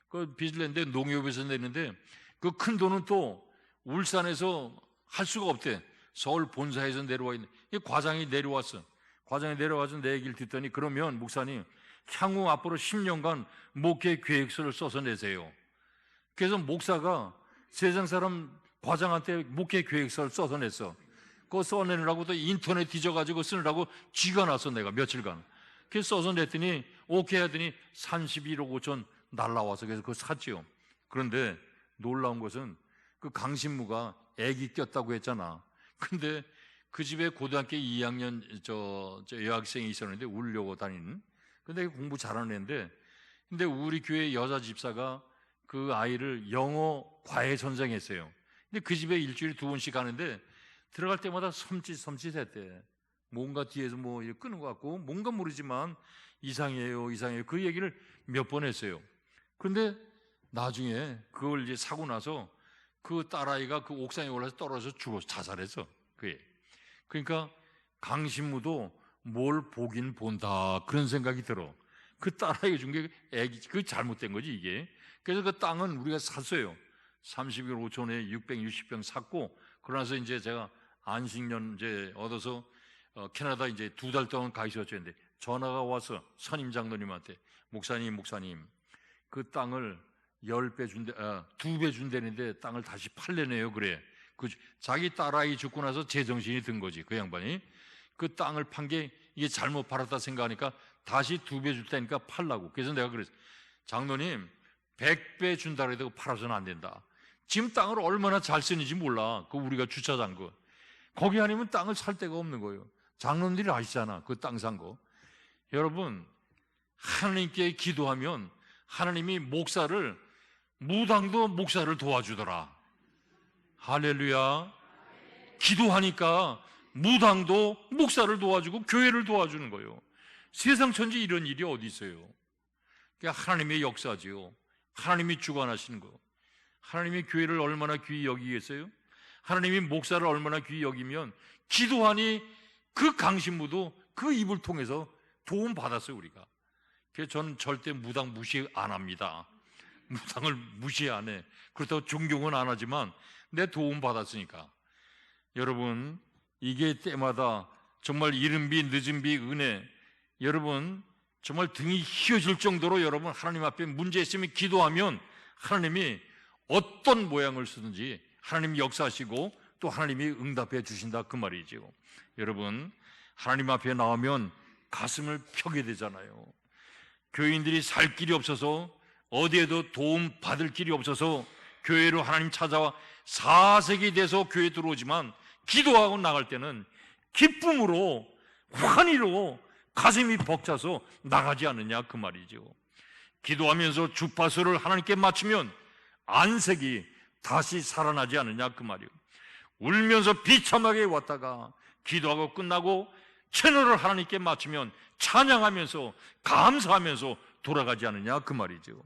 그 빚을 냈는데 농협에서 냈는데 그 큰 돈은 또 울산에서 할 수가 없대. 서울 본사에서 내려와 있는 이 과장이 내려왔어. 과장이 내려와서 내 얘기를 듣더니, 그러면 목사님 향후 앞으로 10년간 목회 계획서를 써서 내세요. 그래서 목사가 세상 사람 과장한테 목회 계획서를 써서 냈어. 그거 써내느라고 또 인터넷 뒤져가지고 쓰느라고 쥐가 났어. 내가 며칠간 그래서 써서 냈더니 오케이 하더니 31억 5천 날라와서 그래서 그거 샀지요. 그런데 놀라운 것은 그 강신무가 애기 꼈다고 했잖아. 근데 그 집에 고등학교 2학년 저 여학생이 있었는데 울려고 다니는, 근데 공부 잘하는 애인데, 근데 우리 교회 여자 집사가 그 아이를 영어 과외 선생했어요. 근데 그 집에 일주일에 2번씩 가는데 들어갈 때마다 섬찟했대. 뭔가 뒤에서 뭐 끄는 것 같고 뭔가 모르지만 이상해요. 그 얘기를 몇 번 했어요. 그런데 나중에 그걸 이제 사고 나서 그 딸아이가 그 옥상에 올라서 떨어져서 죽어서 자살했어. 그게. 그러니까 강신무도 뭘 보긴 본다 그런 생각이 들어. 그 딸아이가 준 게 애기, 그 잘못된 거지 이게. 그래서 그 땅은 우리가 샀어요. 31억 5천에 660평 샀고, 그러나서 이제 제가 안식년 이제 얻어서 캐나다 이제 2달 동안 가 있었죠. 근데 전화가 와서 선임 장로님한테 목사님 그 땅을 10배 준대, 2배 준다는데 땅을 다시 팔래네요. 그래. 그 자기 딸아이 죽고 나서 제정신이 든 거지. 그 양반이 그 땅을 판 게 이게 잘못 팔았다 생각하니까 다시 2배 줄 테니까 팔라고. 그래서 내가 그랬어. 장로님 100배 준다 그래도 팔아서는 안 된다. 지금 땅을 얼마나 잘 쓰는지 몰라. 그 우리가 주차장 거 거기 아니면 땅을 살 데가 없는 거예요. 장로님들이 아시잖아. 그 땅 산 거. 여러분, 하나님께 기도하면 하나님이 무당도 목사를 도와주더라. 할렐루야. 기도하니까 무당도 목사를 도와주고 교회를 도와주는 거예요. 세상 천지 이런 일이 어디 있어요? 그러니까 하나님의 역사지요. 하나님이 주관하시는 거. 하나님이 교회를 얼마나 귀히 여기겠어요? 하나님이 목사를 얼마나 귀히 여기면 기도하니 그 강신무도 그 입을 통해서 도움 받았어요. 우리가. 그래서 저는 절대 무당 무시 안 합니다. 무당을 무시 안 해. 그렇다고 존경은 안 하지만 내 도움 받았으니까. 여러분, 이게 때마다 정말 이른 비 늦은 비 은혜, 여러분 정말 등이 휘어질 정도로 여러분 하나님 앞에 문제 있으면 기도하면 하나님이 어떤 모양을 쓰든지 하나님이 역사하시고 또 하나님이 응답해 주신다 그 말이죠. 여러분, 하나님 앞에 나오면 가슴을 펴게 되잖아요. 교인들이 살 길이 없어서 어디에도 도움 받을 길이 없어서 교회로 하나님 찾아와 4세기 돼서 교회 들어오지만 기도하고 나갈 때는 기쁨으로 환희로 가슴이 벅차서 나가지 않느냐 그 말이죠. 기도하면서 주파수를 하나님께 맞추면 안색이 다시 살아나지 않느냐 그 말이요. 울면서 비참하게 왔다가 기도하고 끝나고 채널을 하나님께 맞추면 찬양하면서 감사하면서 돌아가지 않느냐 그 말이죠.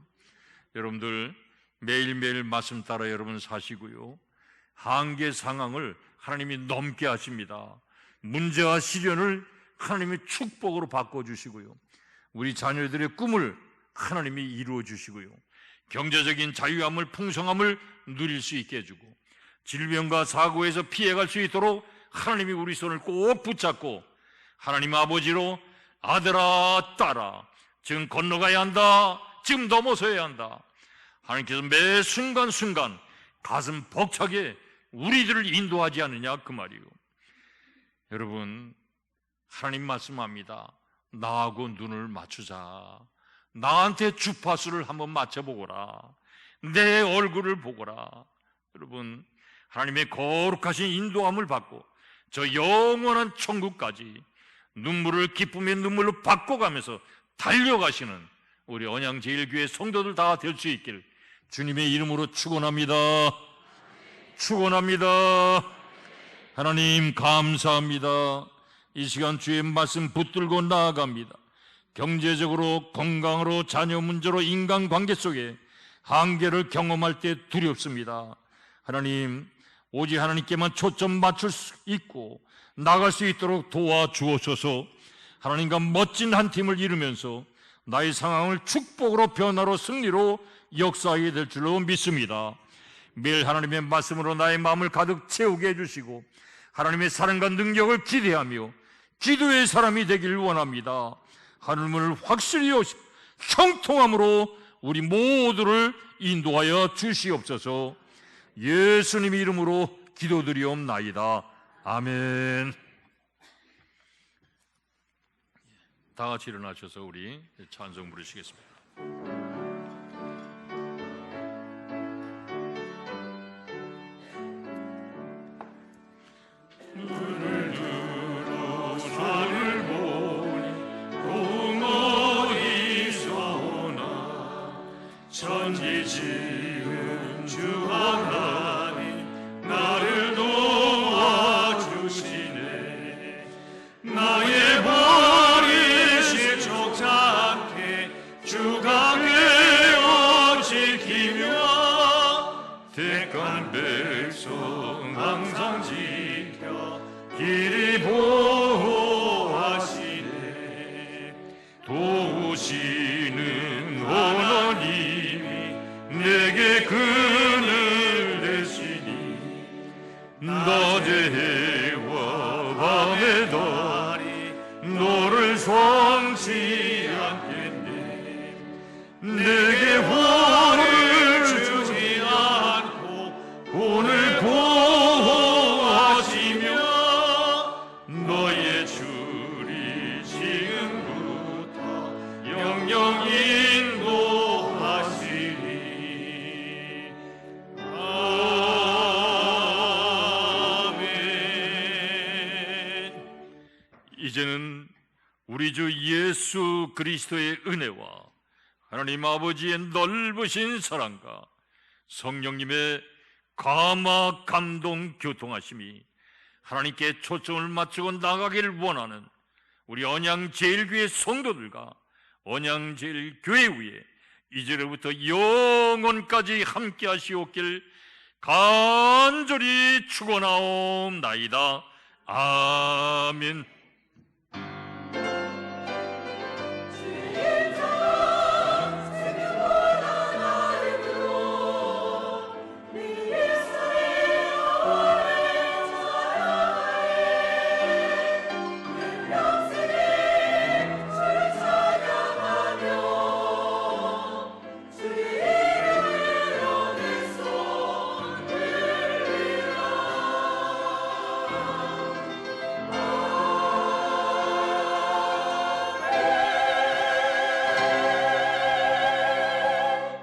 여러분들 매일매일 말씀 따라 여러분 사시고요, 한계 상황을 하나님이 넘게 하십니다. 문제와 시련을 하나님이 축복으로 바꿔주시고요, 우리 자녀들의 꿈을 하나님이 이루어 주시고요, 경제적인 자유함을 풍성함을 누릴 수 있게 해주고 질병과 사고에서 피해갈 수 있도록 하나님이 우리 손을 꼭 붙잡고 하나님 아버지로 아들아 딸아 지금 건너가야 한다, 지금 넘어서야 한다, 하나님께서 매 순간순간 가슴 벅차게 우리들을 인도하지 않느냐 그 말이에요. 여러분, 하나님 말씀합니다. 나하고 눈을 맞추자. 나한테 주파수를 한번 맞춰보거라. 내 얼굴을 보거라. 여러분, 하나님의 거룩하신 인도함을 받고 저 영원한 천국까지 눈물을 기쁨의 눈물로 바꿔가면서 달려가시는 우리 언양제일교회 성도들 다 될 수 있기를 주님의 이름으로 축원합니다. 축원합니다. 하나님 감사합니다. 이 시간 주의 말씀 붙들고 나아갑니다. 경제적으로, 건강으로, 자녀 문제로, 인간관계 속에 한계를 경험할 때 두렵습니다. 하나님, 오직 하나님께만 초점 맞출 수 있고 나갈 수 있도록 도와주옵소서. 하나님과 멋진 한 팀을 이루면서 나의 상황을 축복으로 변화로 승리로 역사하게 될 줄로 믿습니다. 매일 하나님의 말씀으로 나의 마음을 가득 채우게 해주시고 하나님의 사랑과 능력을 기대하며 기도의 사람이 되길 원합니다. 하늘문을 확실히 형통함으로 우리 모두를 인도하여 주시옵소서. 예수님의 이름으로 기도드리옵나이다. 아멘. 다 같이 일어나셔서 우리 찬송 부르시겠습니다. 눈을 들어 산을 보니 공어리소나 천지 지은 주 하나님 나를 도와주시네. 나의 벌이 실족치 않게 주가 되어 지키며 택한 백성 항상 지켜 길이 보호하시네. 도우시는 하나님이 내게 그늘 내시니 낮의 해와 밤의 달이 너를 성치 않겠네. 내게 혼을 주지 않고 혼을 보호하시며 너의 줄이 지금부터 영영 인도하시리. 아멘. 이제는 우리 주 예수 그리스도의 은혜와 하나님 아버지의 넓으신 사랑과 성령님의 감화 감동 교통하심이 하나님께 초점을 맞추고 나가기를 원하는 우리 언양제일교회 성도들과 언양제일교회 위에 이제로부터 영원까지 함께 하시옵길 간절히 축원하옵나이다. 아멘.